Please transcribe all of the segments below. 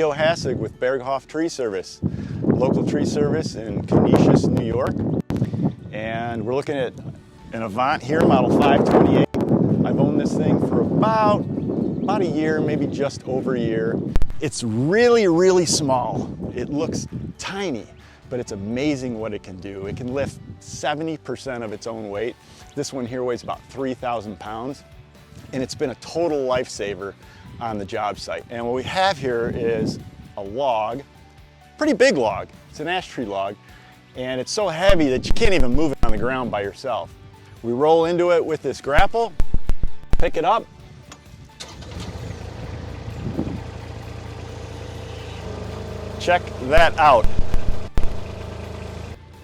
Guido Hassig with Berghof Tree Service, local tree service in Canisius, New York. And we're looking at an Avant here, model 528. I've owned this thing for about a year, maybe just over a year. It's really, really small. It looks tiny, but it's amazing what it can do. It can lift 70% of its own weight. This one here weighs about 3,000 pounds, and it's been a total lifesaver on the job site. And what we have here is a log, pretty big log. It's an ash tree log, and it's so heavy that you can't even move it on the ground by yourself. We roll into it with this grapple, pick it up, check that out.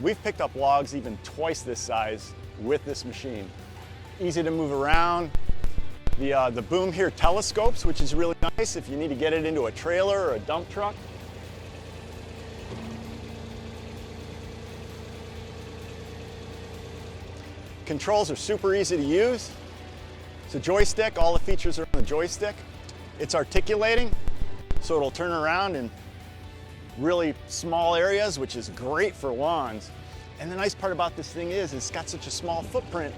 We've picked up logs even twice this size with this machine. Easy to move around. The boom here telescopes, which is really nice if you need to get it into a trailer or a dump truck. Controls are super easy to use. It's a joystick, all the features are on the joystick. It's articulating, so it'll turn around in really small areas, which is great for lawns. And the nice part about this thing is it's got such a small footprint,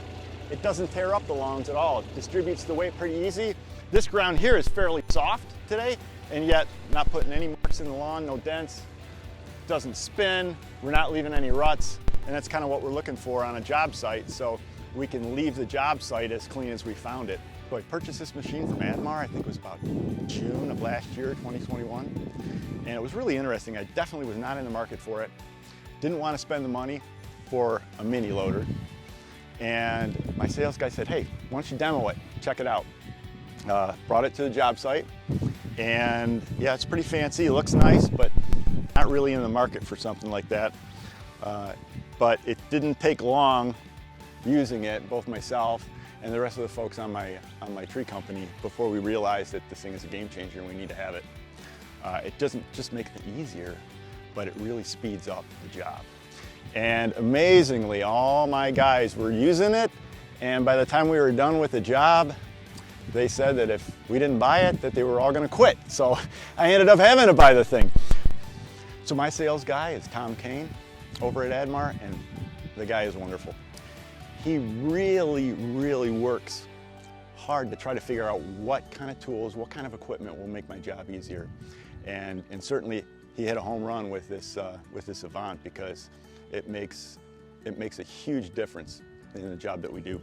it doesn't tear up the lawns at all. It distributes the weight pretty easy. This ground here is fairly soft today, and yet not putting any marks in the lawn, no dents, doesn't spin, we're not leaving any ruts, and that's kind of what we're looking for on a job site, so we can leave the job site as clean as we found it. So I purchased this machine from ADMAR, I think it was about June of last year, 2021, and it was really interesting. I definitely was not in the market for it. Didn't want to spend the money for a mini loader. And my sales guy said, hey, why don't you demo it, check it out. Brought it to the job site, and yeah, it's pretty fancy, it looks nice, but not really in the market for something like that. But it didn't take long using it, both myself and the rest of the folks on my tree company, before we realized that this thing is a game changer and we need to have it. It doesn't just make it easier, but it really speeds up the job. And amazingly, all my guys were using it, and by the time we were done with the job, they said that if we didn't buy it, that they were all gonna quit. So I ended up having to buy the thing. So my sales guy is Tom Kane over at ADMAR, and the guy is wonderful. He really, really works hard to try to figure out what kind of tools, what kind of equipment will make my job easier. And certainly he hit a home run with this Avant, because it makes a huge difference in the job that we do.